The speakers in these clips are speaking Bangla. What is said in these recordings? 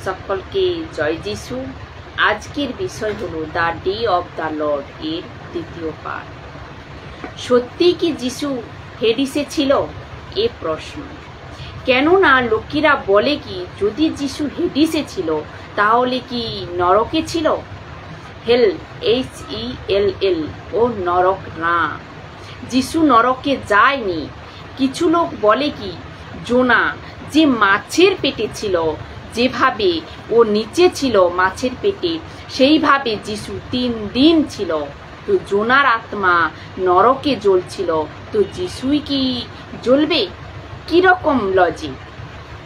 সকলকে জয় যিশু। আজকের বিষয় হলো the day of the Lord এর দ্বিতীয় পাঠ। সত্যি কি যিশু হেডিসে ছিল? এ প্রশ্ন। কেননা লোকেরা বলে কি যদি যিশু হেডিসে ছিল তাহলে কি নরকে ছিল? হেল, HELL ও নরক না, যিশু নরকে যায়নি। কিছু লোক বলে কি জোনা যে মাছের পেটে ছিল, যেভাবে ও নিচে ছিল মাছের পেটে, সেইভাবে যিশু 3 দিন ছিল। তো জোনার আত্মা নরকে জ্বলছিল, তো যিশুই কি জ্বলবে? কিরকম logic?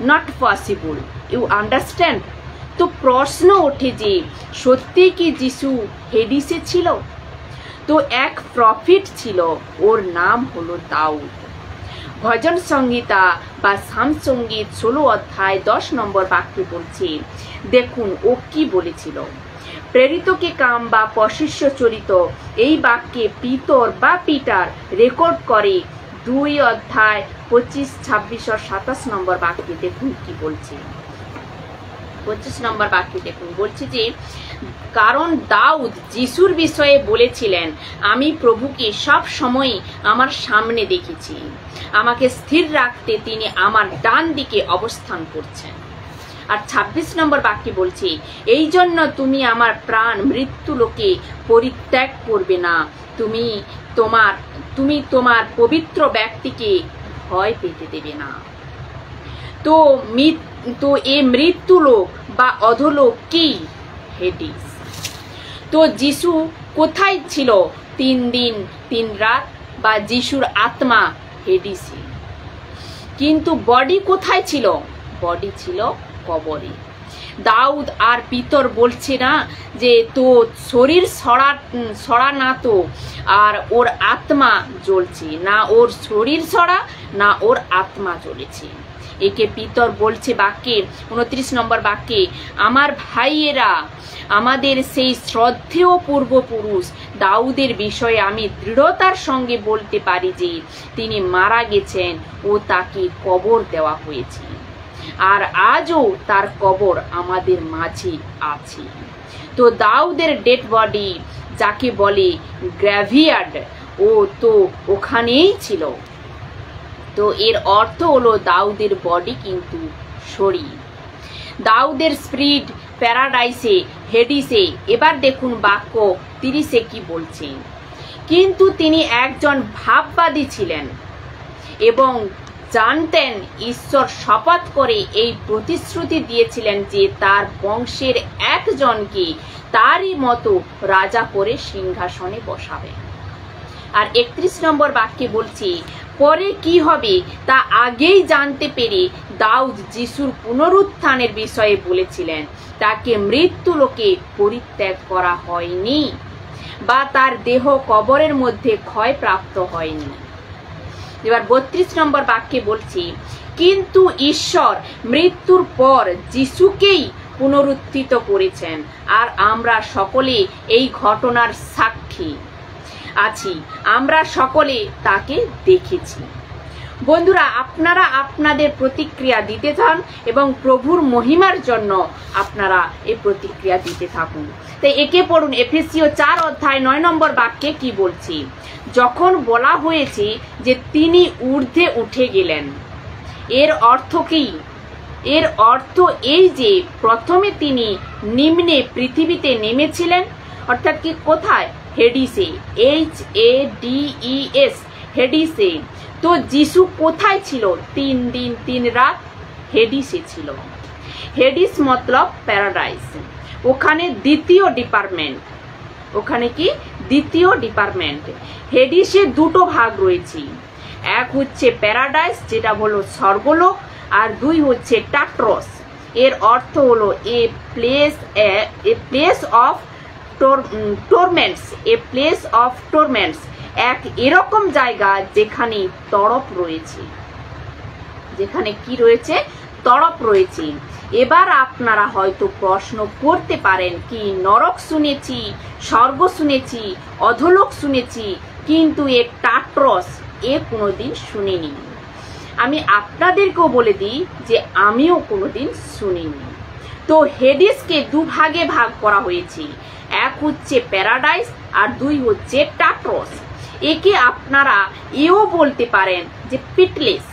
Not possible, you understand? তো প্রশ্ন ওঠে যে সত্যি কি যিশু হেডিসে ছিল? তো এক প্রফিট ছিল, ওর নাম হলো দাউদ। ভজন সংহিতা বা সাম সঙ্গীত 16 অধ্যায় 10 নম্বর বাক্যে বলছে, দেখুন ও কি বলেছিল। প্রেরিতকে কাম বা পশিষ্য চরিত এই বাক্যে পিটার রেকর্ড করে 2 অধ্যায় 25, 26 ও 27 নম্বর বাক্যে। দেখুন কি বলছে। 25 নম্বর বাক্যে দেখুন বলছে যে, কারণ দাউদ যিশুর বিষয়ে বলেছিলেন, আমি প্রভুকে সব সময় আমার সামনে দেখেছি, আমাকে স্থির রাখতে তিনি আমার ডান দিকে অবস্থান করছেন। আর 26 নম্বর বাক্যে বলছে, এই জন্য তুমি আমার প্রাণ মৃত্যু লোকে পরিত্যাগ করবে না, তুমি তোমার পবিত্র ব্যক্তিকে ভয় পেতে দেবে না। তো এ মৃত্যু লোক বা অধোলোক কি? হেডিস। তো যিশু কোথায় ছিল 3 দিন 3 রাত? বা যিশুর আত্মা হেডিসে। কিন্তু বডি কোথায় ছিল? বডি ছিল কবরে। দাউদ আর পিতর বলছে না যে তো শরীর সরা না, তো আর ওর আত্মা জ্বলছে না, ওর শরীর সরা না, ওর আত্মা জ্বলেছে। একে পিতর বলছে বাক্যে 29 নম্বর বাক্যে, আমার ভাইয়েরা, আমাদের সেই শ্রদ্ধেয় পূর্বপুরুষ দাউদের বিষয়ে আমি দৃঢ়তার সঙ্গে বলতে পারি যে তিনি মারা গেছেন ও তাকে কবর দেওয়া হয়েছে, আর আজও তার কবর আমাদের মাঝে আছে। তো দাউদের ডেড বডি, যাকে বলে গ্র্যাভিয়ার্ড, ও তো ওখানেই ছিল। তো এর অর্থ হলো দাউদের বডি কিন্তু শরীর। দাউদের স্পিরিট প্যারাডাইসে, হেডিসে। এবার দেখুন বাক্য 30-এ কি বলছে। কিন্তু তিনি একজন ভাববাদী ছিলেন এবং জানতেন, ঈশ্বর শপথ করে এই প্রতিশ্রুতি দিয়েছিলেন যে তার বংশের একজনকে তারই মতো রাজা করে সিংহাসনে বসাবেন। আর 31 নম্বর বাক্যে বলছি, পরে কি হবে তা আগেই জানতে পেরে দাউদ যিশুর পুনরুত্থানের বিষয়ে বলেছিলেন, তাকে মৃত্যু লোকে পরিত্যাগ করা হয়নি বা তার দেহ কবরের মধ্যে ক্ষয়প্রাপ্ত হয়নি। এবার 32 নম্বর বাক্যে বলছি, কিন্তু ঈশ্বর মৃত্যুর পর যিশুকেই পুনরুত্থিত করেছেন, আর আমরা সকলে এই ঘটনার সাক্ষী আছি, আমরা সকলে তাকে দেখেছি। বন্ধুরা, আপনারা আপনাদের প্রতিক্রিয়া দিতে থাকুন এবং প্রভুর মহিমার জন্য আপনারা এই প্রতিক্রিয়া দিতে থাকুন। তাই একে পড়ুন, এফেসীয় 4 অধ্যায় 9 নম্বর বাক্যে কি বলছি। যখন বলা হয়েছে যে তিনি ঊর্ধ্বে উঠে গেলেন, এর অর্থ কি? এর অর্থ এই যে প্রথমে তিনি নিম্নে পৃথিবীতে নেমেছিলেন, অর্থাৎ কি কোথায়? হেডিসে, HADES, হেডিসে। তো যিশু কোথায় ছিল 3 দিন 3 রাত? হেডিসে ছিল। হেডিস মতলব প্যারাডাইস। ওখানে দ্বিতীয় ডিপার্টমেন্ট। ওখানে কি? দ্বিতীয় ডিপার্টমেন্ট। হেডিসে 2টো ভাগ রয়েছে, এক হচ্ছে প্যারাডাইস, যেটা হলো স্বর্গলোক, আর 2 হচ্ছে টাট্রস। এর অর্থ হলো a place of torments, a place of torments, এক এরকম জায়গা যেখানে তড়প রয়েছে, যেখানে কি রয়েছে? তড়প রয়েছে। এবার আপনারা হয়তো প্রশ্ন করতে পারেন, কি নরক শুনেছি, স্বর্গ শুনেছি, অধোলোক শুনেছি, কিন্তু এ টাট্রস এ কোনোদিন শুনিনি। আমি আপনাদেরকেও বলে দিই যে আমিও কোনোদিন শুনিনি। তো হেডিসকে দুভাগে ভাগ করা হয়েছে, এক হচ্ছে প্যারাডাইস আর দুই হচ্ছে টার্টারস। একে আপনারা এও বলতে পারেন যে পিটলেস।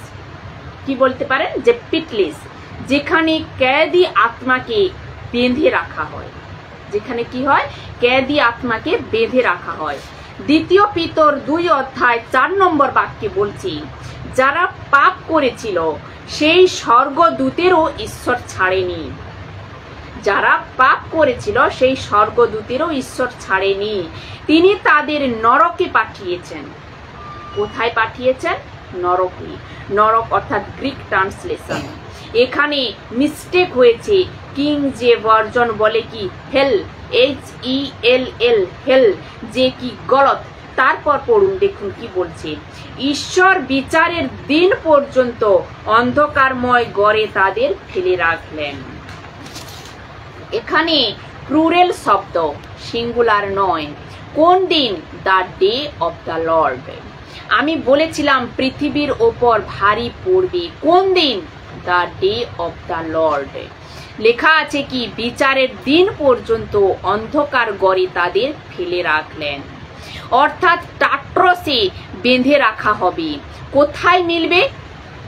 কি বলতে পারেন? যে পিটলেস, যেখানে কয়েদি আত্মাকে বেঁধে রাখা হয়। যেখানে কি হয়? কয়েদি আত্মাকে বেঁধে রাখা হয়। দ্বিতীয় পিতর 2 অধ্যায় 4 নম্বর বাক্যে বলছি, যারা পাপ করেছিল সেই স্বর্গদূতেরও ঈশ্বর ছাড়েনি। যারা পাপ করেছিল সেই স্বর্গদূতেরও ঈশ্বর ছাড়েনি, তিনি তাদের নরকে পাঠিয়েছেন। কোথায় পাঠিয়েছেন? নরকে। নরক অর্থাৎ গ্রিক ট্রান্সলেশন। এখানে মিস্টেক হয়েছে, কিং যে ভার্জন বলে কি হেল, HELL, হেল, যে কি গলত। তারপর পড়ুন, দেখুন কি বলছে, ঈশ্বর বিচারের দিন পর্যন্ত অন্ধকারময় গড়ে তাদের ফেলে রাখলেন। এখানে প্লুরাল শব্দ, সিঙ্গুলার নয়। কোন দিন? The day of the Lord. আমি বলেছিলাম পৃথিবীর ওপর ভারী পড়বে। কোন দিন? The day of the Lord. লেখা আছে কি বিচারের দিন পর্যন্ত অন্ধকার গড়ে তাদের ফেলে রাখলেন, অর্থাৎ টার্টারসে বেঁধে রাখা হবে। কোথায় মিলবে?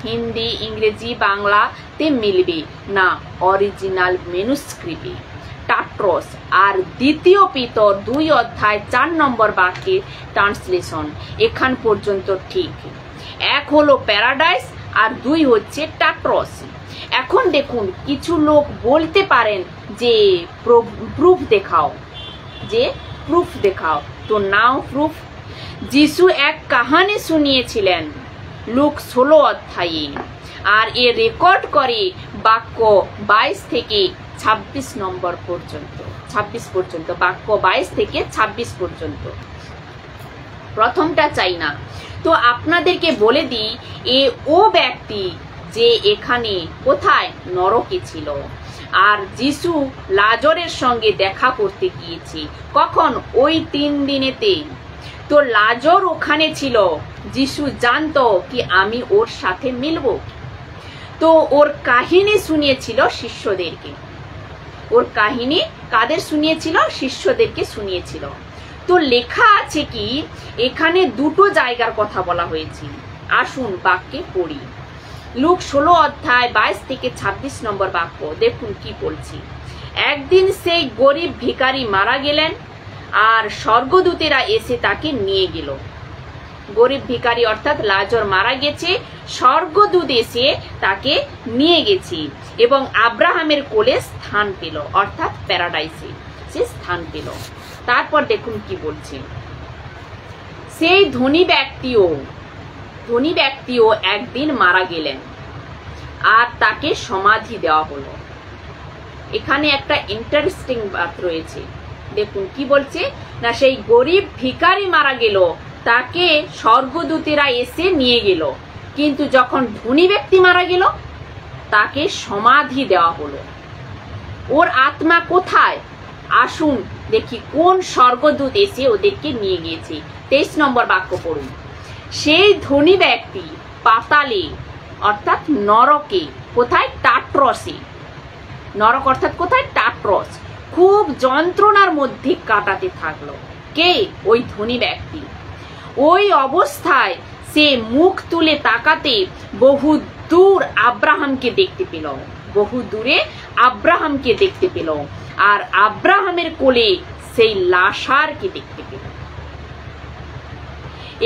হিন্দি, ইংরেজি, বাংলাতে মিলবে না, অরিজিনাল ম্যানুস্ক্রিপ্টে টার্টারস। আর দ্বিতীয় পিতর 2 অধ্যায় 4 নম্বর বাক্যের ট্রান্সলেশন এখান পর্যন্ত ঠিক। এক হলো প্যারাডাইস আর 2 হচ্ছে টার্টারস। এখন দেখুন, কিছু লোক বলতে পারেন যে প্রুফ দেখাও, যে প্রুফ দেখাও। তো নাও প্রুফ। যিশু এক কাহিনী শুনিয়েছিলেন লুক 16 অধ্যায়ে, আর এ রেকর্ড করে বাক্য 22 থেকে 26 নম্বর পর্যন্ত, 26 পর্যন্ত, বাক্য 22 থেকে 26 পর্যন্ত। প্রথমটা চাই না। তো আপনাদেরকে বলে দিই, এ ও ব্যক্তি যে এখানে কোথায়? নরকে ছিল। আর যিশু লাজরের সঙ্গে দেখা করতে গিয়েছে। কখন? ওই 3 দিনেতে। তো লাজর ওখানে ছিল, যিশু জানতো কি আমি ওর সাথে মিলবো। তো ওর কাহিনী শুনিয়েছিল শিষ্যদেরকে। ওর কাহিনী কাদের শুনিয়েছিল? শিষ্যদেরকে শুনিয়েছিল। তো লেখা আছে কি এখানে দুটো জায়গার কথা বলা হয়েছে। আসুন বাক্যে পড়ি। লুক 16 অধ্যায় 22 থেকে 26 নম্বর বাক্য, দেখুন কি বলছি। একদিন সেই গরিব ভিখারি মারা গেলেন, আর স্বর্গদূতেরা এসে তাকে নিয়ে গেল। গরিব ভিখারি অর্থাৎ লাজর মারা গেছে, স্বর্গদূত এসে তাকে নিয়ে গেছে এবং আব্রাহামের কোলে স্থান পেল, অর্থাৎ প্যারাডাইসে সে স্থান পেল। তারপর দেখুন কি বলছে, সেই ধনী ব্যক্তিও একদিন মারা গেলেন আর তাকে সমাধি দেওয়া হলো। এখানে একটা ইন্টারেস্টিং বাত রয়েছে, দেখুন কি বলছে না, সেই গরিব ভিখারি মারা গেল, তাকে স্বর্গদূতেরা এসে নিয়ে গেল, কিন্তু যখন ধনী ব্যক্তি মারা গেল তাকে সমাধি দেওয়া হলো। ওর আত্মা কোথায়? আসুন দেখি কোন স্বর্গদূত এসে ওদেরকে নিয়ে গিয়েছে। 23 নম্বর বাক্য পড়ুন। সেই ধনী ব্যক্তি পাতালে অর্থাৎ নরকে, কোথায়? টার্টারসে। নরক অর্থাৎ কোথায়? টার্টারস। খুব যন্ত্রণার মধ্যে কাটাতে থাকলো। কে? ওই ধনী ব্যক্তি। ওই অবস্থায় সে মুখ তুলে তাকাতে বহু দূর আব্রাহামকে দেখতে পেল, বহু দূরে আব্রাহামকে দেখতে পেল, আর আব্রাহামের কোলে সেই লাসারকে দেখতে পেল।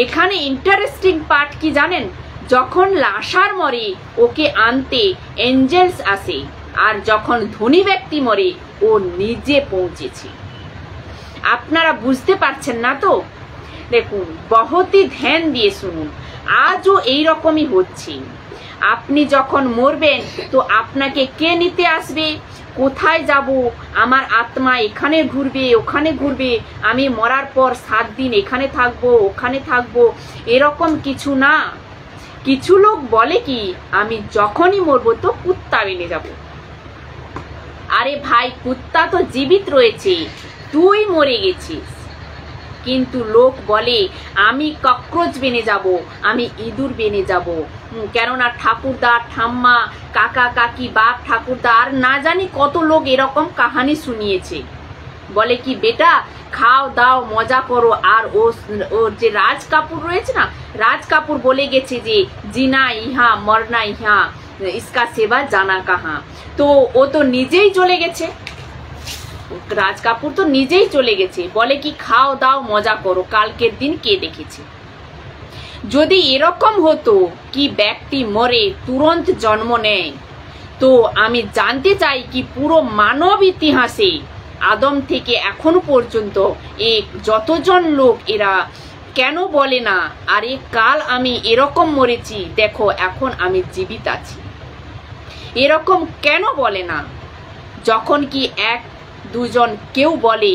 এখানে ইন্টারেস্টিং পার্ট কি জানেন? যখন লাসার মরে ওকে আনতে এঞ্জেলস আসে, আর যখন ধনী ব্যক্তি মরে ও নিজে পৌঁছেছে। আপনারা বুঝতে পারছেন না তো? দেখুন, বহুতই ধ্যান দিয়ে শুনুন। আজও এইরকমই হচ্ছে। আপনি যখন মরবেন তো আপনাকে কে নিতে আসবে? কোথায় যাব? আমার আত্মা এখানে ঘুরবে, ওখানে ঘুরবে, আমি মরার পর 7 দিন এখানে থাকবো, ওখানে থাকবো, এরকম কিছু না। কিছু লোক বলে কি আমি যখনই মরবো তো কুত্তা বেনে যাব। আরে ভাই, কুত্তা তো জীবিত রয়েছে, তুই মরে গেছিস। কিন্তু লোক বলে আমি ককরোচ বেনে যাব, আমি ইঁদুর বেনে যাব, কেননা ঠাকুরদা, ঠাম্মা, কাকা কাকি, বাপ ঠাকুরদা আর না জানি কত লোক এরকম কাহানি শুনিয়েছে। বলে কি বেটা খাও দাও মজা করো। আর ও যে রাজ কাপুর রয়েছে না, রাজ কাপুর বলে গেছে যে জিনা ইহা মরনা ইহা, ইসকা সেবা জানা কাহা। তো ও তো নিজেই চলে গেছে, রাজ কাপুর তো নিজেই চলে গেছে। বলে কি খাও দাও মজা করো, কালকের দিন কে দেখেছে। যদি এরকম হতো কি ব্যক্তি মরে তুরন্ত জন্ম নেয়, তো আমি জানতে চাই কি পুরো মানব ইতিহাসে আদম থেকে এখনো পর্যন্ত যতজন লোক এরা কেন বলে না আরে কাল আমি এরকম মরেছি, দেখো এখন আমি জীবিত আছি, এরকম কেন বলে না? যখন কি এক দুজন কেউ বলে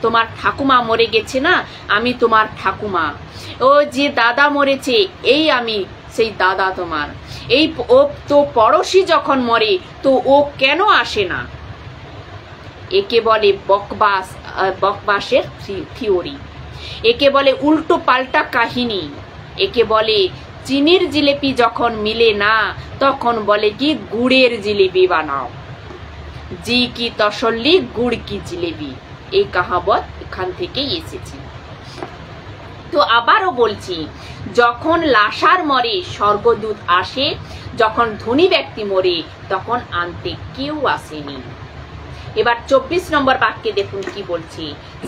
তোমার ঠাকুমা মরে গেছে না, আমি তোমার ঠাকুমা, ও যে দাদা মরেছে এই আমি সেই দাদা তোমার, এই ও তো পড়োশি যখন মরে তো ও কেন আসে না? একে বলে বকবাসের থিওরি, একে বলে উল্টো পাল্টা কাহিনী, একে বলে চিনির জিলিপি যখন মিলে না তখন বলে কি গুড়ের জিলিপি বানাও, জি কি তসল্লি গুড় কি জিলিপি, এই কাহাবত এখান থেকেই এসেছে। তো আবারও বলছি, যখন লাশার মরে স্বর্গদূত আসে, যখন ধনী ব্যক্তি মরে তখন আনতে কেউ আসেনি। এবার 24 নম্বর বাক্যে দেখুন কি বলছি,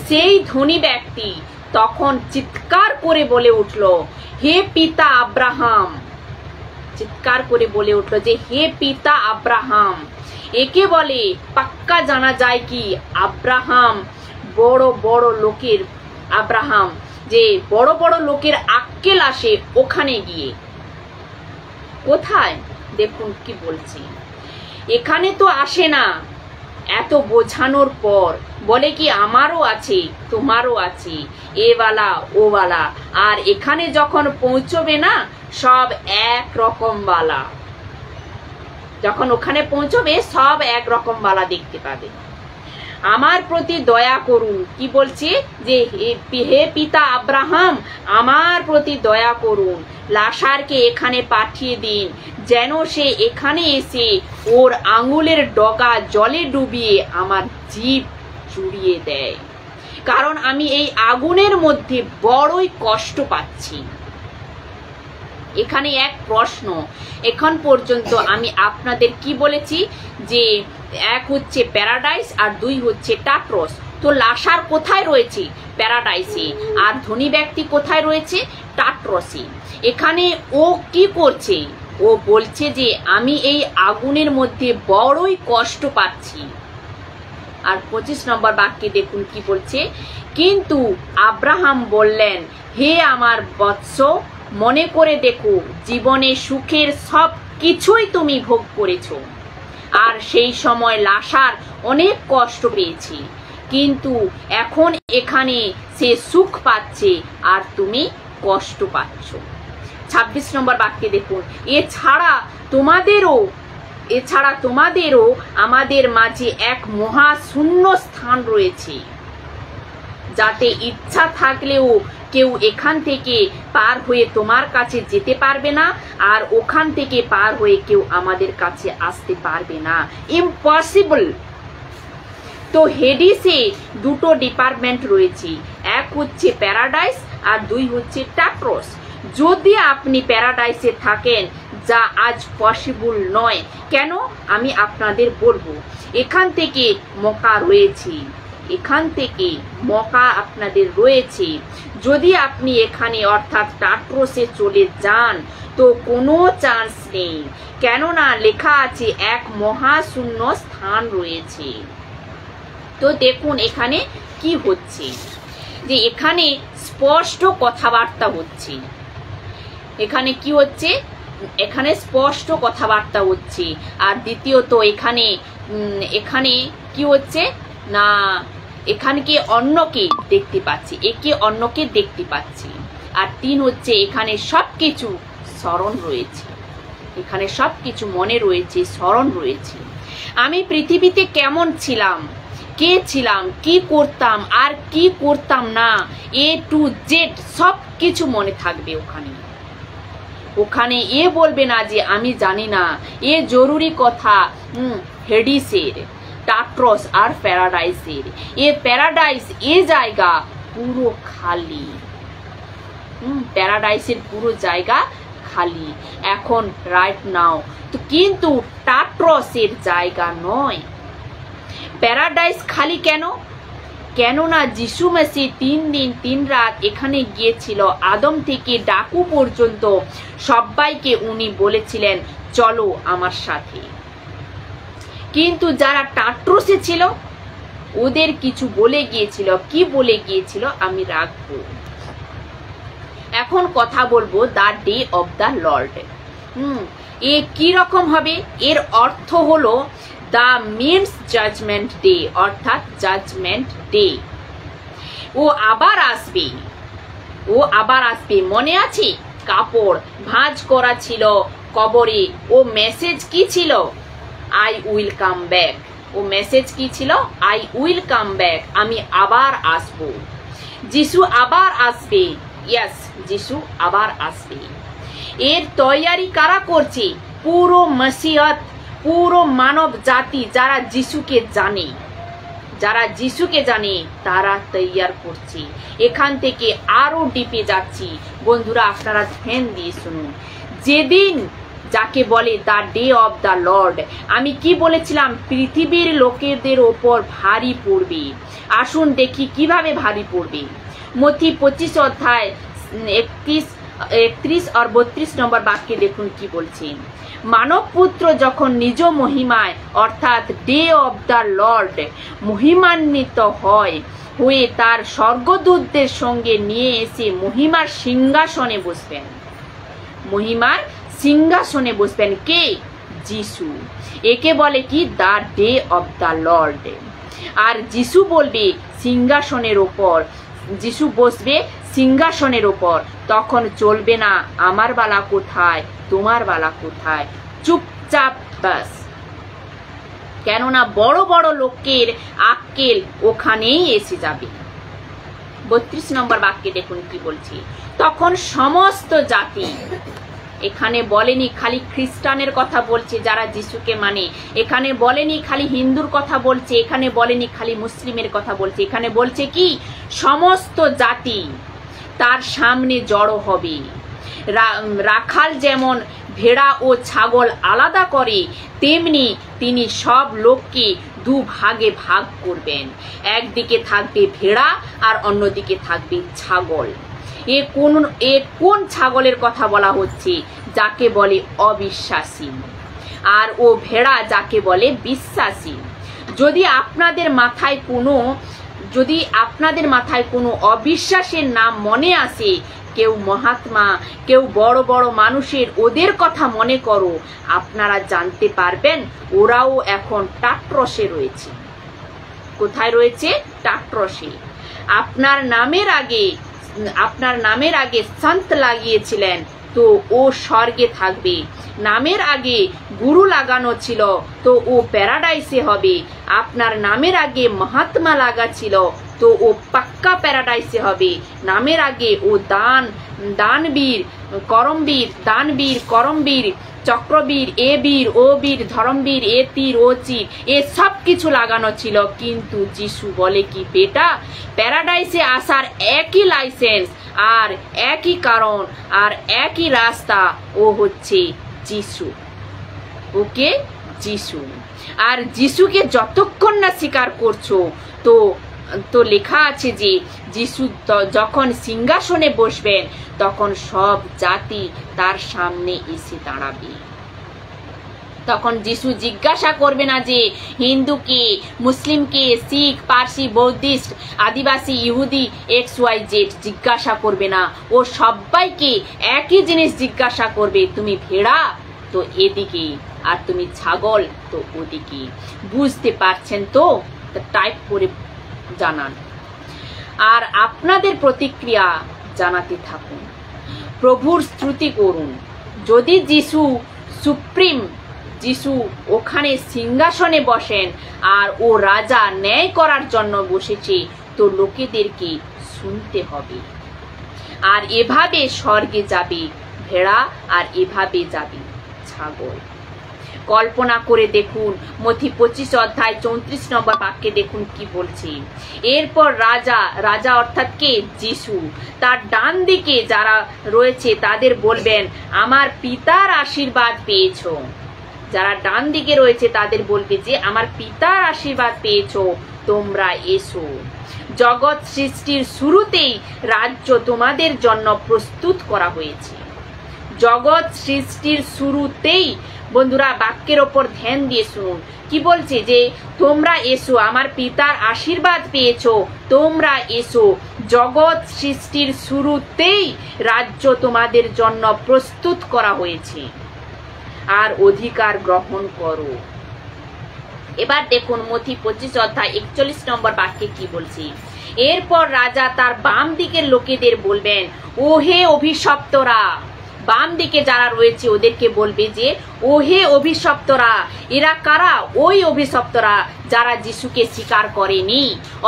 সেই ধনী ব্যক্তি তখন চিৎকার করে বলে উঠল হে পিতা আব্রাহাম, চিৎকার করে বলে উঠল যে হে পিতা আব্রাহাম। একে বলে পাক্কা জানা যায় কি আব্রাহাম বড় বড় লোকের, আব্রাহাম যে বড় বড় লোকের আক্কেল আসে ওখানে গিয়ে। কোথায় দেখুন কি বলছি, এখানে তো আসে না, এত বোঝানোর পর বলে কি আমারও আছে তোমারও আছে, এওয়ালা ওওয়ালা, আর এখানে যখন পৌঁছবে না সব এক রকম বালা, যখন ওখানে পৌঁছবে সব এক রকম বালা দেখতে পাবে। আমার প্রতি দয়া করুন, কি বলছে যে হে পিতা আব্রাহাম আমার প্রতি দয়া করুন, লাশারকে এখানে পাঠিয়ে দিন যেন সে এখানে এসে ওর আঙুলের ডগা জলে ডুবিয়ে আমার জীব জুড়িয়ে দেয়, কারণ আমি এই আগুনের মধ্যে বড়ই কষ্ট পাচ্ছি। এখানে এক প্রশ্ন, এখন পর্যন্ত আমি আপনাদের কি বলেছি যে এক হচ্ছে প্যারাডাইস আর দুই হচ্ছে টাট্রস। তো লাশার কোথায় রয়েছে? প্যারাডাইসে। আর ধনী ব্যক্তি কোথায় রয়েছে? টাট্রসে। এখানে ও কি করছে? ও বলছে যে আমি এই আগুনের মধ্যে বড়ই কষ্ট পাচ্ছি। আর 25 নম্বর বাক্যে দেখুন কি বলছে, কিন্তু আব্রাহাম বললেন হে আমার বৎস, মনে করে দেখো জীবনে সুখের সব কিছুই তুমি ভোগ করেছো, আর সেই সময় লাশার অনেক কষ্ট পেয়েছি, কিন্তু এখন এখানে সে সুখ পাচ্ছে আর তুমি কষ্ট পাচ্ছ। 26 নম্বর বাক্যে দেখুন, এছাড়া তোমাদেরও আমাদের মাঝে এক মহা শূন্য স্থান রয়েছে, যাতে ইচ্ছা থাকলেও কেউ এখান থেকে পার হয়ে তোমার কাছে যেতে পারবে না, আর ওখান থেকে পার হয়ে কেউ আমাদের কাছে আসতে পারবে না, ইম্পসিবল। তো হেডিসে দুটো ডিপার্টমেন্ট রয়েছে, এক হচ্ছে প্যারাডাইস আর দুই হচ্ছে টাট্রস। যদি আপনি প্যারাডাইসে থাকেন, যা আজ পসিবল নয়, কেন আমি আপনাদের বলবো, এখান থেকে মক্কা রয়েছে, এখান থেকে মক্কা আপনাদের রয়েছে। যদি আপনি এখানে অর্থাৎ টাট্রসে চলে যান তো কোনো চান্স নেই, কেননা লেখা আছে এক মহাশূন্য স্থান রয়েছে। তো দেখুন এখানে কি হচ্ছে, যে এখানে স্পষ্ট কথাবার্তা হচ্ছে। এখানে কি হচ্ছে? এখানে স্পষ্ট কথাবার্তা হচ্ছে। আর দ্বিতীয়ত এখানে কি হচ্ছে না, এখানকে অন্যকে দেখতে পাচ্ছি, একে অন্যকে দেখতে পাচ্ছি। আর 3 হচ্ছে এখানে সবকিছু স্মরণ রয়েছে, এখানে সবকিছু মনে রয়েছে, স্মরণ রয়েছে। আমি পৃথিবীতে কেমন ছিলাম, কে ছিলাম, কি করতাম আর কি করতাম না, A to Z সব কিছু মনে থাকবে ওখানে। ওখানে এ বলবে না যে আমি জানি না। এ জরুরি কথা হেডিসের, টাট্রস আর প্যারাডাইসের। এ প্যারাডাইস এ জায়গা পুরো খালি, প্যারাডাইসের পুরো জায়গা খালি এখন রাইট নাও। তো কিন্তু টাট্রসের জায়গা নয়। প্যারাডাইস খালি কেন? কেননা যিশু মেসিহ 3 দিন 3 রাত এখানে গিয়েছিল। আদম থেকে ডাকু পর্যন্ত সবাইকে উনি বলেছিলেন চলো আমার সাথে। কিন্তু যারা টাট্রসে ছিল ওদের কিছু বলে গিয়েছিল। কি বলে গিয়েছিল আমি রাখবো। এখন কথা বলবো the day of the Lord. এ কি রকম হবে? এর অর্থ হলো দ্য মিনস জাজমেন্ট ডে, অর্থাৎ জাজমেন্ট ডে। ও আবার আসবে, ও আবার আসবে। মনে আছে কাপড় ভাঁজ করা ছিল কবরে। ও মেসেজ কি ছিল? I will come back. ও মেসেজ কি ছিল? আই উইল কাম ব্যাক, আমি আবার আসবো। যিশু আবার আসবে। ইয়েস, যিশু আবার আসবে। এর তৈয়ারি কারা করছে? পুরো মসিহত, পুরো মানব জাতি যারা যিশুকে জানে, যারা যিশুকে জানে তারা তৈয়ার করছে। এখান থেকে আরো ডিপে যাচ্ছি বন্ধুরা, আপনারা ধ্যান দিয়ে শুনুন। যেদিন যাকে বলে the day of the Lord, আমি কি বলেছিলাম? পৃথিবীর লোকেদের ওপর ভারী পড়বে। আসুন দেখি কিভাবে ভারী পড়বে। মথি 25 অধ্যায় 31 আর 32 নম্বর বাক্যে দেখুন কি বলছেন। মানব পুত্র যখন নিজ মহিমায় অর্থাৎ ডে অফ দ্য লর্ড মহিমান্বিত হয়ে তার স্বর্গদূতদের সঙ্গে নিয়ে এসে মহিমার সিংহাসনে বসবেন। মহিমার সিংহাসনে বসবেন কে? যিশু। একে বলে কি? The day of the Lord. আর যিশু বলবে সিংহাসনের ওপর, যিশু বসবে সিংহাসনের ওপর। তখন চলবে না আমার বালা কোথায়, তোমার বালা কোথায়, চুপচাপ বাস। কেননা বড় বড় লোকের আক্কেল ওখানেই এসে যাবে। 32 নম্বর বাক্যে দেখুন কি বলছি। তখন সমস্ত জাতি, এখানে বলেনি খালি খ্রিস্টানের কথা বলছে যারা যিশুকে মানে, এখানে বলেনি খালি হিন্দুর কথা বলছে, এখানে বলেনি খালি মুসলিমের কথা বলছে, এখানে বলছে কি সমস্ত জাতি তার সামনে জড়ো হবে। রাখাল যেমন ভেড়া ও ছাগল আলাদা করে তেমনি তিনি সব লোককে 2 ভাগে ভাগ করবেন। একদিকে থাকবে ভেড়া আর অন্যদিকে থাকবে ছাগল। এ কোন ছাগলের কথা বলা হচ্ছে? যাকে বলে অবিশ্বাসী। আর ও ভেড়া যাকে বলে বিশ্বাসী। যদি আপনাদের মাথায় কোনো অবিশ্বাসের নাম মনে আসে, কেউ মহাত্মা, কেউ বড় বড় মানুষের, ওদের কথা মনে করো, আপনারা জানতে পারবেন ওরাও এখন টাট্রসে রয়েছে। কোথায় রয়েছে? টাট্রসে। আপনার নামের আগে সন্ত লাগিয়েছিলেন, তো ও স্বর্গে থাকবে। নামের আগে গুরু লাগানো ছিল, তো ও প্যারাডাইসে হবে। আপনার নামের আগে মহাত্মা লাগা ছিল, তো ও পাক্কা প্যারাডাইসে হবে। নামের আগে ও দানবীর, করমবীর, চক্রবীর, এ বীর, ও বীর, ধর্মবীর, এ তীর, ও চির, এ সব কিছু লাগানো ছিল। কিন্তু যিশু বলে কি বেটা, প্যারাডাইসে আসার একই লাইসেন্স আর একই কারণ আর একই রাস্তা, ও হচ্ছে যিশু। ওকে, যিশু। আর যিশুকে যতক্ষণ না স্বীকার করছো, তো লেখা আছে যে যিশু যখন সিংহাসনে বসবেন তখন সব জাতি তার সামনে এসে দাঁড়াবে। তখন যিশু জিজ্ঞাসা করবে না যে হিন্দুকে, মুসলিমকে, শিখ, পার্সি, বৌদ্ধিস্ট, আদিবাসী, ইহুদি, XYZ জিজ্ঞাসা করবে না। ও সবাইকে একই জিনিস জিজ্ঞাসা করবে, তুমি ভেড়া তো এদিকে, আর তুমি ছাগল তো ওদিকে। বুঝতে পারছেন তো? টাইপ করে জানান আর আপনাদের প্রতিক্রিয়া জানাতে থাকুন। প্রভুর স্তুতি করুন। যদি যিশু ওখানে সিংহাসনে বসেন আর ও রাজা ন্যায় করার জন্য বসেছে, তো লোকেদেরকে শুনতে হবে। আর এভাবে স্বর্গে যাবে ভেড়া আর এভাবে যাবে ছাগল। কল্পনা করে দেখুন মথি 25 অধ্যায় 34 নম্বর বাক্যে দেখুন কি বলছে। এরপর রাজা অর্থাৎ কে? যিশু তার ডান দিকে যারা রয়েছে তাদের বলবেন, আমার পিতার আশীর্বাদ পেয়েছো। যারা ডান দিকে রয়েছে তাদের বলবে যে আমার পিতার আশীর্বাদ পেয়েছো, তোমরা এসো। জগৎ সৃষ্টির শুরুতেই রাজ্য তোমাদের জন্য প্রস্তুত করা হয়েছে। জগৎ সৃষ্টির শুরুতেই, বন্ধুরা বাক্যের ওপর ধ্যান দিয়ে শুনুন কি বলছে, যে তোমরা এসো, আমার পিতার আশীর্বাদ পেয়েছো, তোমরা এসো। জগৎ সৃষ্টির শুরুতেই রাজ্য তোমাদের জন্য প্রস্তুত করা হয়েছে, আর অধিকার গ্রহণ করো। এবার দেখুন মথি 25 অধ্যায় 41 নম্বর বাক্যে কি বলছে। এরপর রাজা তার বাম দিকের লোকেদের বলবেন, ওহে অভিশপ্তরা। বাম দিকে যারা রয়েছে ওদেরকে বলবে যে ওহে অভিশপ্তরা। এরা কারা? ওই অভিশপ্তরা যারা যিশুকে স্বীকার করেনি,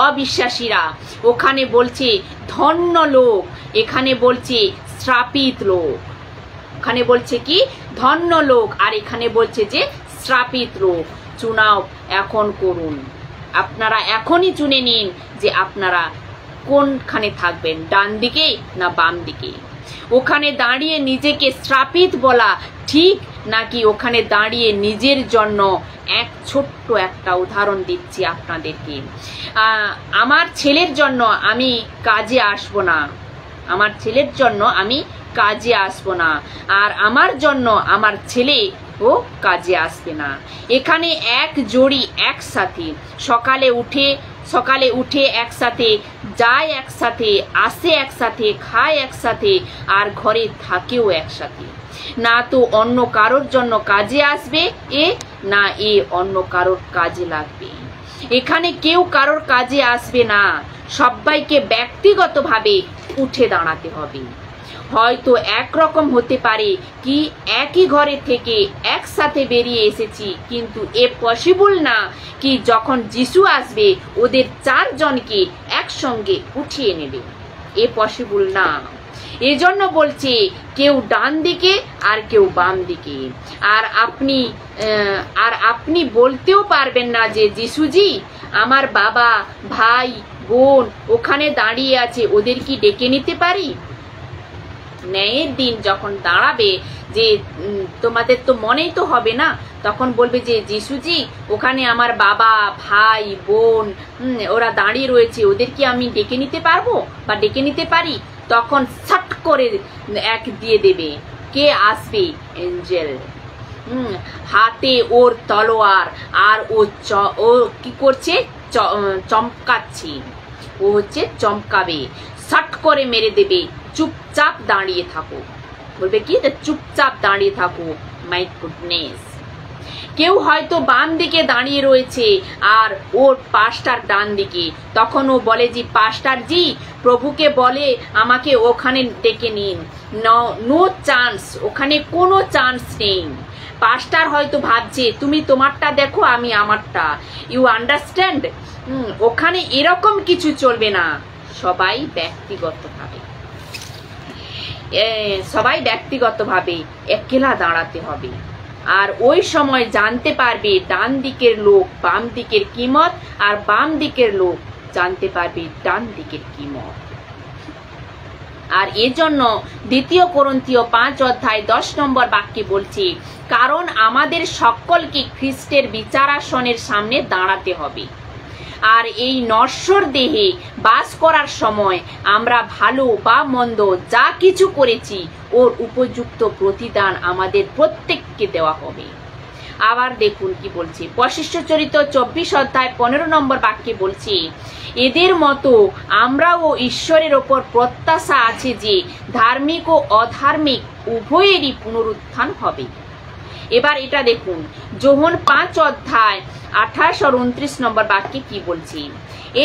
অবিশ্বাসীরা। ওখানে বলছে ধন্য লোক, এখানে বলছে শ্রাপিত লোক। ওখানে বলছে কি? ধন্য লোক, আর এখানে বলছে যে শ্রাপিত লোক। চুনাও এখন করুন, আপনারা এখনই চুনে নিন যে আপনারা কোনখানে থাকবেন, ডান দিকে না বাম দিকে। ওখানে দাঁড়িয়ে নিজেকে শ্রাপিত বলা ঠিক, নাকি ওখানে দাঁড়িয়ে নিজের জন্য এক ছোট্ট একটা উদাহরণ দিচ্ছি আপনাদেরকে। আমার ছেলের জন্য আমি কাজে আসবো না, আমার ছেলের জন্য আমি কাজে আসবো না, আর আমার জন্য আমার ছেলে ও কাজে আসবে না। এখানে এক জোড়ি একসাথে সকালে উঠে একসাথে যায়, একসাথে আসে, একসাথে খায় একসাথে, আর ঘরে থাকেও একসাথে। না তো অন্য কারোর জন্য কাজে আসবে না এ অন্য কারোর কাজে লাগবে। এখানে কেউ কারোর কাজে আসবে না, সবাইকে ব্যক্তিগতভাবে উঠে দাঁড়াতে হবে। হয়তো একরকম হতে পারে কি একই ঘরে থেকে একসাথে বেরিয়ে এসেছি, কিন্তু এ পসিবল না কি যখন যিশু আসবে ওদের 4 জনকে একসঙ্গে উঠিয়ে নেবে। এ পসিবল না। এজন্য বলছে কেউ ডান দিকে আর কেউ বাম দিকে। আর আপনি বলতেও পারবেন না যে যিশুজি আমার বাবা ভাই বোন ওখানে দাঁড়িয়ে আছে, ওদের কি ডেকে নিতে পারি? ন্যায়ের দিন যখন দাঁড়াবে, যে তোমাদের তো মনেই তো হবে না, তখন বলবে যে যিশুজি ওখানে আমার বাবা ভাই বোন ওরা দাঁড়িয়ে রয়েছে, ওদের কি আমি ডেকে নিতে পারবো বা ডেকে নিতে পারি? তখন সাট করে এক দিয়ে দেবে। কে আসবে? এঞ্জেল। হাতে ওর তলোয়ার, আর ও কি করছে? চমকাচ্ছে। ও হচ্ছে চমকাবে, সাট করে মেরে দেবে। চুপচাপ দাঁড়িয়ে থাকো, বলবে কি? চুপচাপ দাঁড়িয়ে থাকো। My goodness. কেউ হয়তো বাম দিকে দাঁড়িয়ে রয়েছে আর ওর পাস্টার ডান দিকে, তখন ও বলে যে পাস্টার জি প্রভুকে বলে আমাকে ওখানে ডেকে নিন। নো চান্স, ওখানে কোনো চান্স নেই। পাস্টার হয়তো ভাবছে তুমি তোমারটা দেখো, আমি আমারটা। You understand? ওখানে এরকম কিছু চলবে না। সবাই ব্যক্তিগতভাবে একলা দাঁড়াতে হবে। আর ওই সময় জানতে পারবে ডান দিকের লোক বাম দিকের কিমত, আর বাম দিকের লোক জানতে পারবে ডান দিকের কিমত। আর এজন্য 2 কোরিন্থীয় 5 অধ্যায় 10 নম্বর বাক্যে বলছে, কারণ আমাদের সকলকে খ্রিস্টের বিচারাসনের সামনে দাঁড়াতে হবে। আর এই নশ্বর দেহে বাস করার সময় আমরা ভালো বা মন্দ যা কিছু করেছি ওর উপযুক্ত প্রতিদান আমাদের প্রত্যেককে দেওয়া হবে। আবার দেখুন কি বলছে, পশিষ্যচরিত 24 অধ্যায় 15 নম্বর বাক্যে বলছে, এদের মতো আমরাও ঈশ্বরের ওপর প্রত্যাশা আছে যে ধার্মিক ও অধার্মিক উভয়েরই পুনরুত্থান হবে। এবার এটা দেখুন যোহন 5 অধ্যায় 28 আর 29 নম্বর বাক্যে কি বলছি,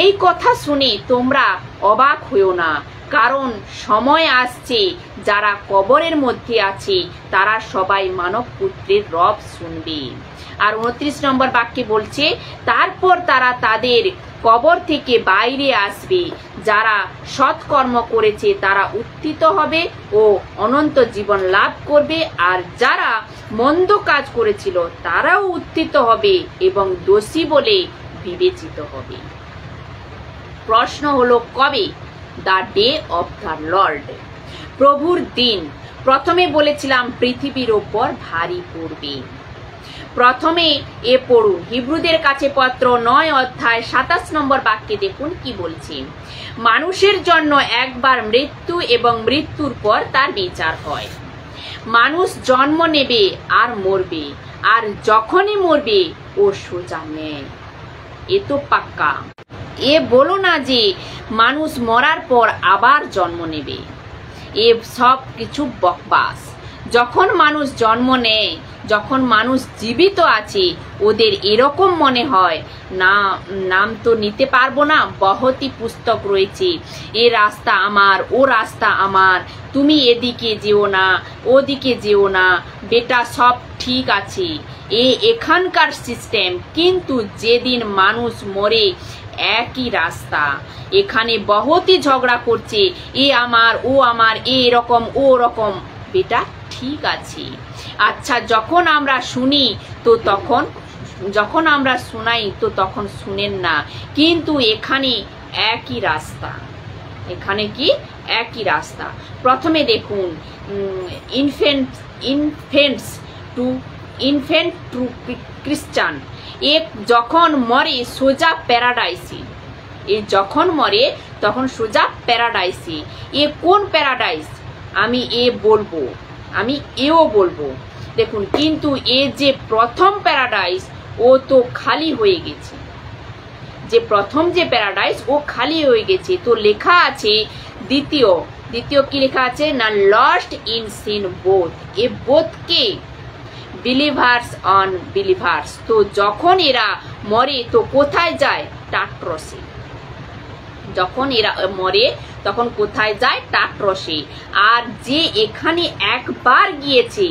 এই কথা শুনে তোমরা অবাক হইও না, কারণ সময় আসছে যারা কবরের মধ্যে আছে তারা সবাই মানব পুত্রের রব শুনবে। আর 29 নম্বর বাক্যে বলছে, তারপর তারা তাদের কবর থেকে বাইরে আসবে, যারা সৎকর্ম করেছে তারা উত্থিত হবে ও অনন্ত জীবন লাভ করবে, আর যারা মন্দ কাজ করেছিল তারাও উত্থিত হবে এবং দোষী বলে বিবেচিত হবে। প্রশ্ন হলো কবে? The day of the Lord, প্রভুর দিন। প্রথমে বলেছিলাম পৃথিবীর ওপর ভারী পড়বে। প্রথমে এ পড়ুন হিব্রুদের কাছে পত্র 9 অধ্যায় 27 নম্বর বাক্যে দেখুন কি বলছে, মানুষের জন্য একবার মৃত্যু এবং মৃত্যুর পর তার বিচার হয়। মানুষ জন্ম নেবে আর মরবে, আর যখনই মরবে ও সোজা নেয়। এ তো পাক্কা। এ বলো না যে মানুষ মরার পর আবার জন্ম নেবে, এ সব কিছু বকবাস। যখন মানুষ জন্ম নেয়, যখন মানুষ জীবিত আছে, ওদের এরকম মনে হয় না, নাম তো নিতে পারবো না, বহুতই পুস্তক রয়েছে, এ রাস্তা আমার, ও রাস্তা আমার, তুমি এদিকে যেও না, ওদিকে যেও না, বেটা সব ঠিক আছে, এখানকার সিস্টেম। কিন্তু যেদিন মানুষ মরে, একই রাস্তা, এখানে বহুতই ঝগড়া করছে, এ আমার, ও আমার, এরকম ও রকম। বেটা ঠিক আছে, আচ্ছা যখন আমরা শুনি তো তখন, যখন আমরা শোনাই তো তখন শুনেন না, কিন্তু এখানে একই রাস্তা, এখানে কি একই রাস্তা। প্রথমে দেখুন ইনফেন্ট টু খ্রিস্টান, এ যখন মরে সোজা প্যারাডাইসে, এ যখন মরে তখন সোজা প্যারাডাইসে। এ কোন প্যারাডাইস আমি এ বলবো, আমি এও বলবো। দেখুন, কিন্তু এ যে প্রথম প্যারাডাইস ও তো খালি হয়ে গেছে, যে প্রথম যে প্যারাডাইস ও খালি হয়ে গেছে। তো লেখা আছে দ্বিতীয় কি লেখা আছে না, লস্ট ইন সিন বোথ। এ বোথ কে? Believers on believers. তো যখন এরা মরে তো কোথায় যায়? টাট্রসে। যখন এরা মরে তখন কোথায় যায়? টাট্রসে। আর যে এখানে একবার গিয়েছে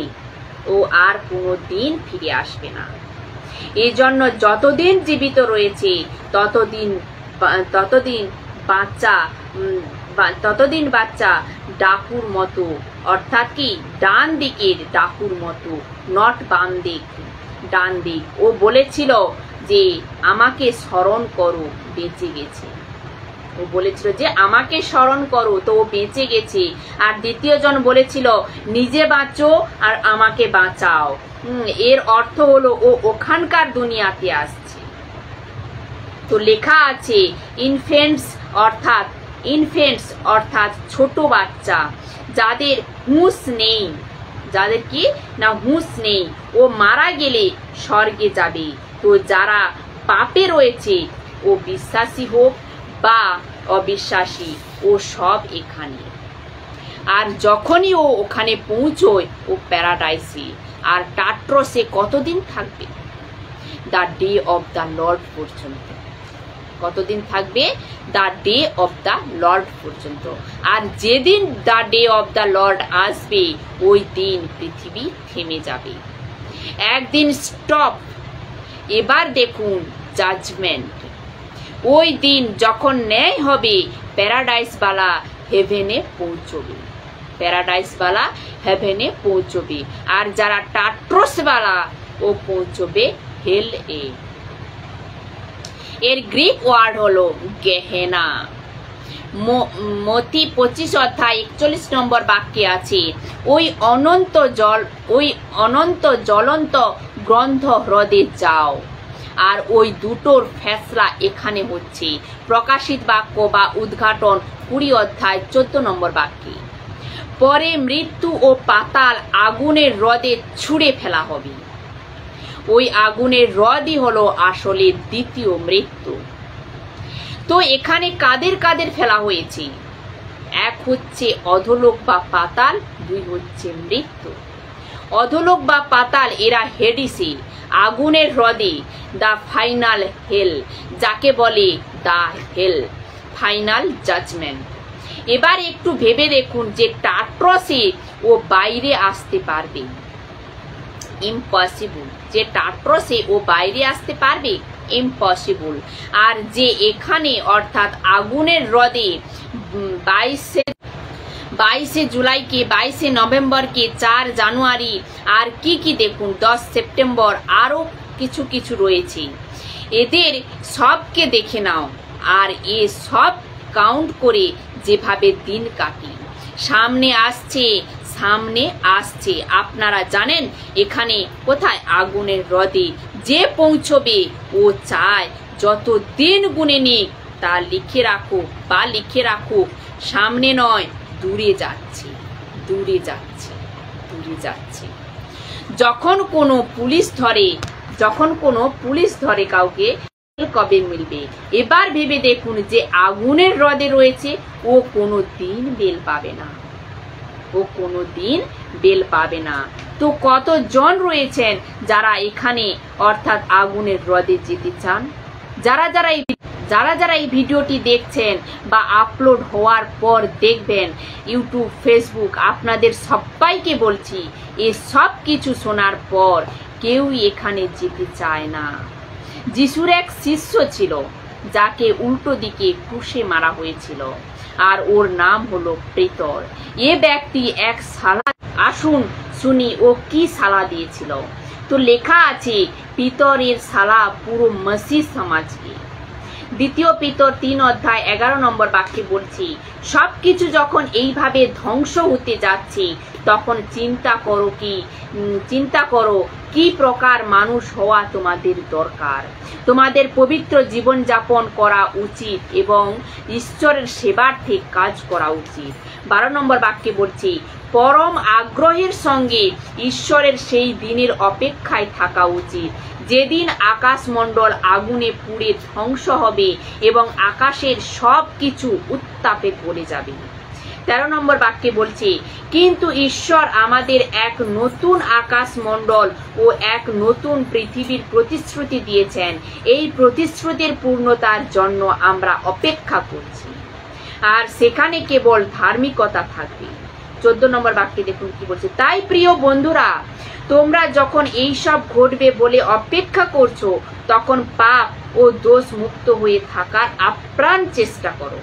ও আর কোনোদিন ফিরে আসবে না। এই জন্য যতদিন জীবিত রয়েছে ততদিন বাচ্চা ডাকুর মতো, অর্থাৎ কি ডান দিকের ডাকুর মতো, নট বাম দিক, ডান দিক। ও বলেছিল যে আমাকে স্মরণ করো, বেঁচে গেছে। ও বলেছিল যে আমাকে স্মরণ করো, তো ও বেঁচে গেছে। আর দ্বিতীয় জন বলেছিল নিজে বাঁচো আর আমাকে বাঁচাও। এর অর্থ হলো ও ওখানকার দুনিয়াতে আসছে। তো লেখা আছে ইনফেন্টস অর্থাৎ ছোট বাচ্চা, যাদের হুঁশ নেই, যাদের কি না হুঁশ নেই, ও মারা গেলে স্বর্গে যাবে। তো যারা পাপে রয়েছে, ও বিশ্বাসী হোক বা অবিশ্বাসী, ও সব এখানে। আর যখনই ও ওখানে পৌঁছয় ও প্যারাডাইসে। আর টাট্রসে কতদিন থাকবে? The day of the Lord পর্যন্ত। কতদিন থাকবে? The day of the Lord পর্যন্ত। আর যেদিন the day of the Lord আসবে, ওই দিন পৃথিবী থেমে যাবে, একদিন স্টপ। এবার দেখুন জাজমেন্ট। ওই দিন যখন ন্যায় হবে, প্যারাডাইস বালা হেভেনে পৌঁছবে, প্যারাডাইস বালা হেভেনে পৌঁছবে। আর যারা টাট্রস বালা, ও পৌঁছবে হেল এ। এর গ্রিক ওয়ার্ড হলো গেহেনা। মতি 25 অধ্যায় 41 নম্বর বাক্যে আছে, ওই অনন্ত জ্বলন্ত গ্রন্থ হ্রদে যাও। আর ওই দুটোর ফেসলা এখানে হচ্ছে। প্রকাশিত বাক্য বা উদ্ঘাটন 20 অধ্যায় 14 নম্বর বাক্যে। পরে মৃত্যু ও পাতাল আগুনের হ্রদে ছুঁড়ে ফেলা হবে। ওই আগুনের হ্রদই হলো আসলে দ্বিতীয় মৃত্যু। তো এখানে কাদের কাদের ফেলা হয়েছে? এক হচ্ছে অধোলোক বা পাতাল, দুই হচ্ছে মৃত্যু। অধোলোক বা পাতাল এরা হেডিসে, আগুনের হ্রদে, দা ফাইনাল হেল, যাকে বলে দা হেল, ফাইনাল জাজমেন্ট। এবার একটু ভেবে দেখুন যে টাট্রসে ও বাইরে আসতে পারবে, ইম্পসিবল। যে টাট্রসে ও বাইরে আসতে পারবে, ইম্পসিবল। আর যে এখানে অর্থাৎ আগুনের হ্রদে 22শে জুলাইকে, 22শে নভেম্বরকে, 4 জানুয়ারি আর কি দেখুন 10 সেপ্টেম্বর আরও কিছু কিছু রয়েছে। এদের সবকে দেখে নাও আর এ সব কাউন্ট করে যেভাবে দিন কাটি। সামনে আসছে আপনারা জানেন এখানে কোথায়? আগুনের হ্রদে। যে পৌঁছবে ও চায় যত দিন গুনে নিক তা লিখে রাখো সামনে নয়, দূরে যাচ্ছে। যখন কোনো পুলিশ ধরে কাউকে, কবে মিলবে? এবার ভেবে দেখুন যে আগুনের হ্রদে রয়েছে, ও কোনো দিন বেল পাবে না। তো কতজন রয়েছেন যারা এখানে অর্থাৎ আগুনের হ্রদে যেতে চান? যারা এই ভিডিওটি দেখছেন বা আপলোড হওয়ার পর দেখবেন ইউটিউব, ফেসবুক, আপনাদের সবাইকে বলছি এই সব কিছু শোনার পর কেউই এখানে যেতে চায় না। যিশুর এক শিষ্য ছিল যাকে উল্টো দিকে ক্রুশে মারা হয়েছিল, আর ওর নাম হলো পেতর। এ ব্যক্তি এক সালা, আসুন শুনি ও কি সালা দিয়েছিল। তো লেখা আছে পিতরের সালা পুরো মসিহ সমাজকে। 2 পিতর 3 অধ্যায় 11 নম্বর বাক্যে বলছি, সবকিছু যখন এইভাবে ধ্বংস হতে যাচ্ছে তখন চিন্তা করো কি প্রকার মানুষ হওয়া তোমাদের দরকার। তোমাদের পবিত্র জীবন যাপন করা উচিত এবং ঈশ্বরের সেবার্থে কাজ করা উচিত। 12 নম্বর বাক্যে বলছি, পরম আগ্রহের সঙ্গে ঈশ্বরের সেই দিনের অপেক্ষায় থাকা উচিত যেদিন আকাশমণ্ডল আগুনে পুড়ে ধ্বংস হবে এবং আকাশের সব কিছু উত্তাপে পড়ে যাবে। 13 নম্বর বাক্যে বলছে, কিন্তু ঈশ্বর আমাদের এক নতুন আকাশমণ্ডল ও এক নতুন পৃথিবীর প্রতিশ্রুতি দিয়েছেন। এই প্রতিশ্রুতির পূর্ণতার জন্য আমরা অপেক্ষা করছি, আর সেখানে কেবল ধার্মিকতা থাকবে। 14 নম্বর বাক্যে দেখুন কি বলছে, তাই প্রিয় বন্ধুরা, তোমরা যখন এই সব ঘটবে বলে অপেক্ষা করছো তখন পাপ ও দোষ মুক্ত হয়ে থাকার আপ্রাণ চেষ্টা করো,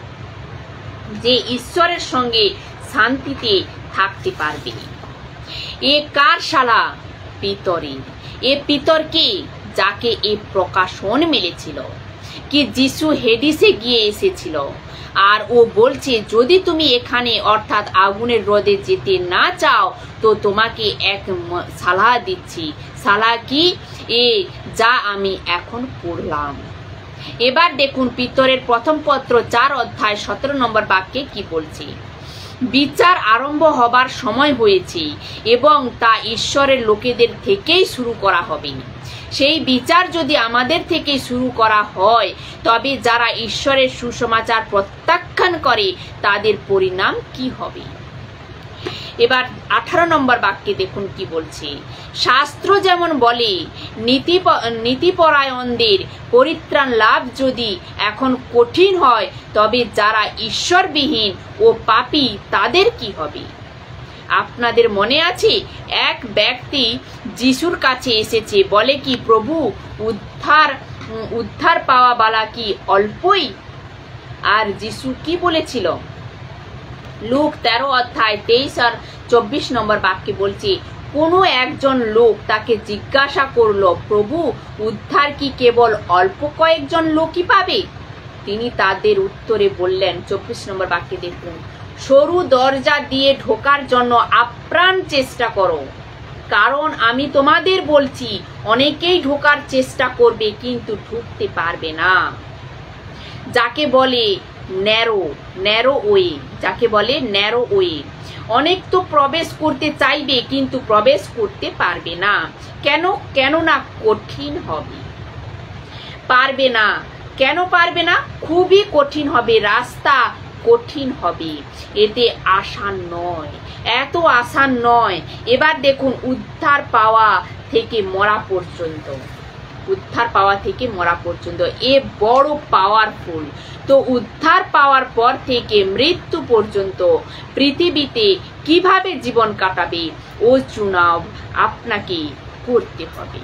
যে ঈশ্বরের সঙ্গে শান্তিতে থাকতে পারবে। এ কার শালা? পিতরের। এ পিতর কে? যাকে এ প্রকাশন মিলেছিল কি যিশু হেডিসে গিয়ে এসেছিল, আর ও বলছে যদি তুমি এখানে অর্থাৎ আগুনের হ্রদে যেতে না চাও তো তোমাকে এক সালাহ দিচ্ছি। সালাহ কি? যা আমি এখন পড়লাম। এবার দেখুন পিতরের প্রথম পত্র 4 অধ্যায় 17 নম্বর বাক্যে কি বলছে, বিচার আরম্ভ হবার সময় হয়েছে এবং তা ঈশ্বরের লোকেদের থেকেই শুরু করা হবে। সেই বিচার যদি আমাদের থেকে শুরু করা হয় তবে যারা ঈশ্বরের সুসমাচার প্রত্যাখ্যান করে তাদের পরিণাম কি হবে? এবার 18 নম্বর বাক্যে দেখুন কি বলছে, শাস্ত্র যেমন বলে নীতিপরায়ণদের পরিত্রাণ লাভ যদি এখন কঠিন হয় তবে যারা ঈশ্বরবিহীন ও পাপী তাদের কি হবে? আপনাদের মনে আছে এক ব্যক্তি যিশুর কাছে এসেছে, বলে কি প্রভু উদ্ধার পাওয়া বালা কি অল্পই? আর যিশু কি বলেছিল? লুক 13 অধ্যায় 23 আর 24 নম্বর বাক্যে বলছে, কোনো একজন লোক তাকে জিজ্ঞাসা করলো, প্রভু উদ্ধার কি কেবল অল্প কয়েকজন লোকই পাবে? তিনি তাদের উত্তরে বললেন, 24 নম্বর বাক্যে দেখুন, সরু দরজা দিয়ে ঢোকার জন্য আপ্রাণ চেষ্টা করো, কারণ আমি তোমাদের বলছি অনেকেই ঢোকার চেষ্টা করবে কিন্তু ঢুকতে পারবে না। যাকে বলে ন্যারো ওয়ে, অনেক তো প্রবেশ করতে চাইবে কিন্তু প্রবেশ করতে পারবে না। কেননা কঠিন হবে। কেন পারবে না? খুবই কঠিন হবে, রাস্তা কঠিন হবে, এতে আসান নয়, এত আসান নয়। এবার দেখুন উদ্ধার পাওয়া থেকে মরা পর্যন্ত এ বড় পাওয়ারফুল। তো উদ্ধার পাওয়ার পর থেকে মৃত্যু পর্যন্ত পৃথিবীতে কিভাবে জীবন কাটাবে ও চুনাব আপনাকে করতে হবে।